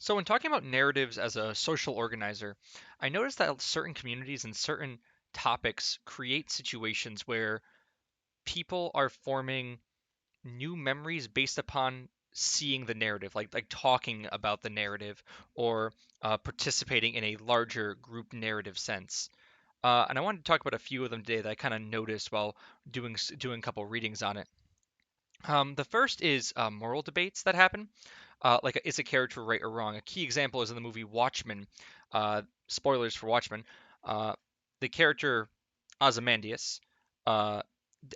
So, when talking about narratives as a social organizer, I noticed that certain communities and certain topics create situations where people are forming new memories based upon seeing the narrative, like talking about the narrative or participating in a larger group narrative sense. And I wanted to talk about a few of them today that I kind of noticed while doing a couple readings on it. The first is moral debates that happen. Like, is a character right or wrong? A key example is in the movie Watchmen. Spoilers for Watchmen. Uh, the character Ozymandias, uh,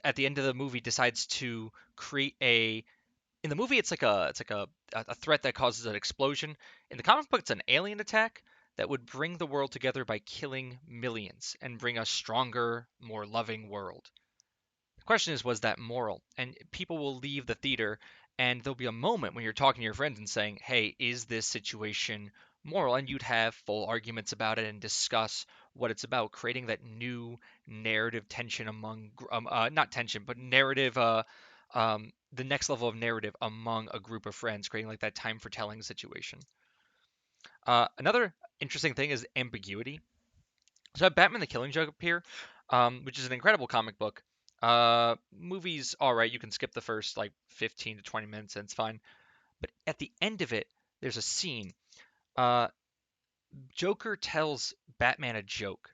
at the end of the movie, decides to create a. In the movie, it's like a threat that causes an explosion. In the comic book, it's an alien attack that would bring the world together by killing millions and bring a stronger, more loving world. The question is, was that moral? And people will leave the theater, and there'll be a moment when you're talking to your friends and saying, hey, is this situation moral? And you'd have full arguments about it and discuss what it's about, creating that new narrative tension among, not tension, but narrative, the next level of narrative among a group of friends, creating like that time for telling situation. Another interesting thing is ambiguity. So I have Batman the Killing Joke appear, which is an incredible comic book. Movie's all right. You can skip the first like 15 to 20 minutes and it's fine. But at the end of it, there's a scene. Uh, Joker tells Batman a joke,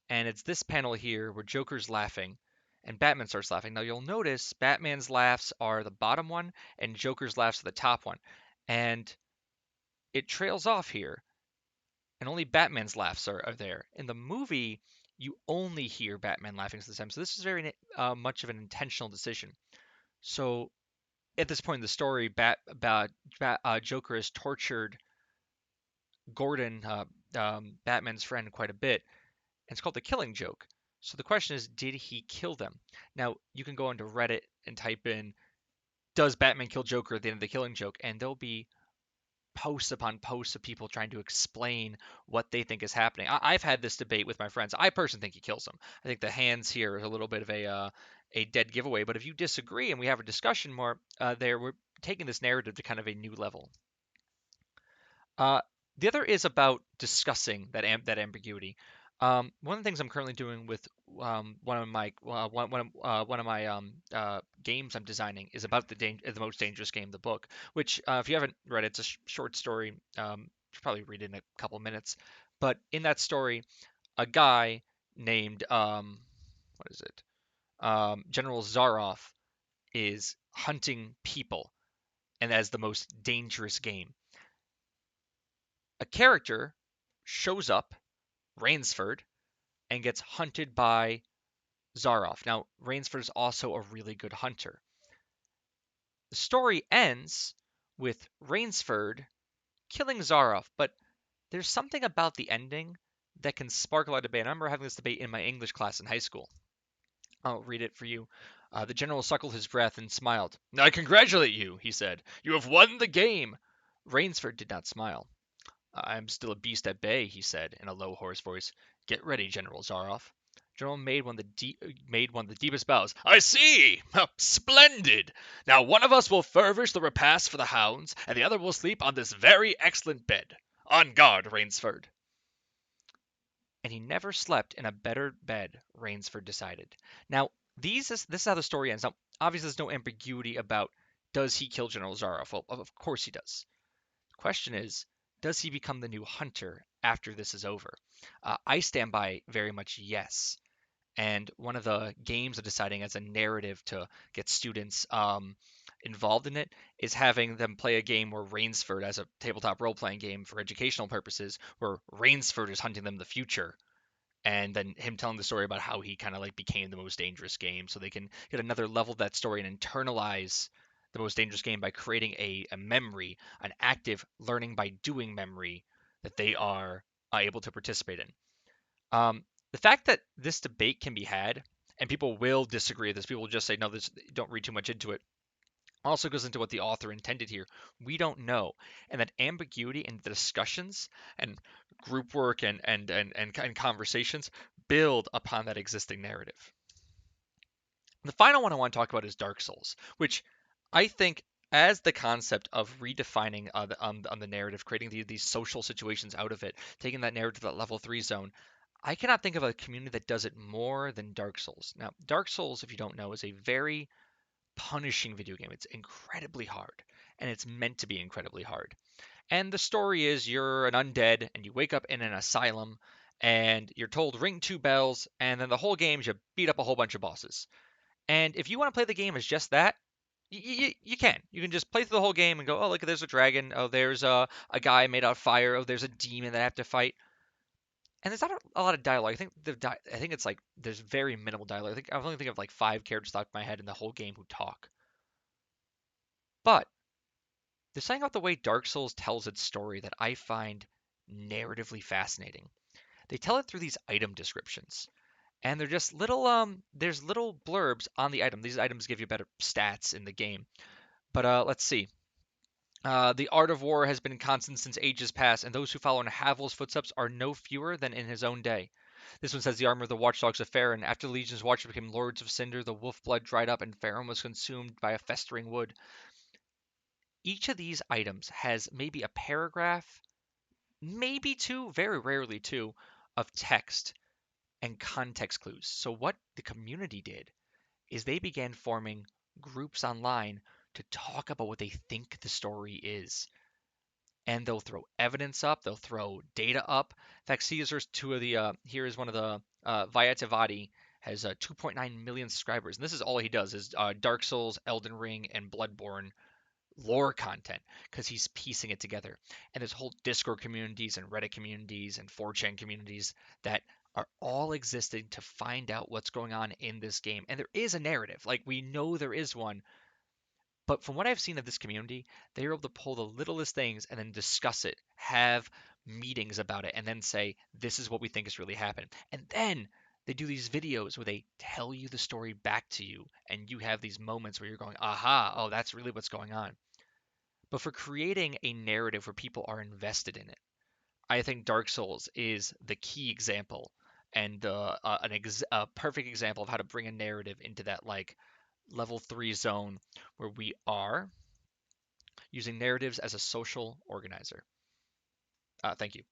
and it's this panel here where Joker's laughing, and Batman starts laughing. Now you'll notice Batman's laughs are the bottom one, and Joker's laughs are the top one, and it trails off here and only Batman's laughs are there. In the movie, you only hear Batman laughing this time. So this is very much of an intentional decision. So at this point in the story, Joker has tortured Gordon, Batman's friend, quite a bit, and it's called the Killing Joke. So the question is, did he kill them? Now you can go into Reddit and type in, "Does Batman kill Joker?" at the end of the Killing Joke, and there'll be posts upon posts of people trying to explain what they think is happening. I've had this debate with my friends. I personally think he kills him. I think the hands here is a little bit of a dead giveaway. But if you disagree and we have a discussion more there, we're taking this narrative to kind of a new level. Uh, the other is about discussing that ambiguity. One of the things I'm currently doing with one of my games I'm designing is about the most dangerous game, the book. Which, if you haven't read it, it's a short story. You should probably read it in a couple minutes. But in that story, a guy named what is it? General Zaroff is hunting people, and as the most dangerous game. A character shows up, Rainsford, and gets hunted by Zaroff. Now, Rainsford is also a really good hunter. The story ends with Rainsford killing Zaroff, but there's something about the ending that can spark a lot of debate. I remember having this debate in my English class in high school. I'll read it for you. The general suckled his breath and smiled. "I congratulate you," he said. "You have won the game." Rainsford did not smile. "I'm still a beast at bay," he said in a low, hoarse voice. "Get ready, General Zaroff." General made one of the deepest bows. "I see! Splendid! Now one of us will furbish the repast for the hounds, and the other will sleep on this very excellent bed. On guard, Rainsford." And he never slept in a better bed, Rainsford decided. Now, this is how the story ends. Now, obviously, there's no ambiguity about does he kill General Zaroff? Well, of course he does. The question is, does he become the new hunter after this is over? I stand by very much yes. And one of the games of deciding as a narrative to get students involved in it is having them play a game where Rainsford, as a tabletop role playing game for educational purposes, where Rainsford is hunting them the future. And then him telling the story about how he kind of like became the most dangerous game, so they can get another level of that story and internalize the most dangerous game by creating a memory, an active learning by doing memory that they are able to participate in. The fact that this debate can be had, and people will disagree with this, people will just say, no, this don't read too much into it, also goes into what the author intended here. We don't know. And that ambiguity in the discussions and group work and conversations build upon that existing narrative. The final one I want to talk about is Dark Souls, which I think As the concept of redefining on the narrative, creating these social situations out of it, taking that narrative to that level 3 zone, I cannot think of a community that does it more than Dark Souls. Now, Dark Souls, if you don't know, is a very punishing video game. It's incredibly hard, and it's meant to be incredibly hard. And the story is you're an undead, and you wake up in an asylum, and you're told ring two bells, and then the whole game is you beat up a whole bunch of bosses. And if you want to play the game as just that, you can. You can just play through the whole game and go, oh, look, there's a dragon. Oh, there's a guy made out of fire. Oh, there's a demon that I have to fight. And there's not a lot of dialogue. I think it's like there's very minimal dialogue. I only think of like five characters off my head in the whole game who talk. But there's something about the way Dark Souls tells its story that I find narratively fascinating. They tell it through these item descriptions. And they're just little there's little blurbs on the item. These items give you better stats in the game. But let's see. The art of war has been constant since ages past, and those who follow in Havel's footsteps are no fewer than in his own day. This one says the armor of the watchdogs of Farron. After the Legion's watchers became lords of Cinder, the wolf blood dried up, and Farron was consumed by a festering wood. Each of these items has maybe a paragraph, maybe two, very rarely two, of text and context clues. So what the community did is they began forming groups online to talk about what they think the story is. And they'll throw evidence up, they'll throw data up. In fact, Caesar's two of the here is one of the Vayatavadi has 2.9 million subscribers, and this is all he does is Dark Souls, Elden Ring, and Bloodborne lore content because he's piecing it together. And there's whole Discord communities and Reddit communities and 4chan communities that are all existing to find out what's going on in this game. And there is a narrative, like we know there is one, but from what I've seen of this community, they're able to pull the littlest things and then discuss it, have meetings about it, and then say, this is what we think is really happening. And then they do these videos where they tell you the story back to you, and you have these moments where you're going, aha, oh, that's really what's going on. But for creating a narrative where people are invested in it, I think Dark Souls is the key example and a perfect example of how to bring a narrative into that like level 3 zone where we are using narratives as a social organizer. Thank you.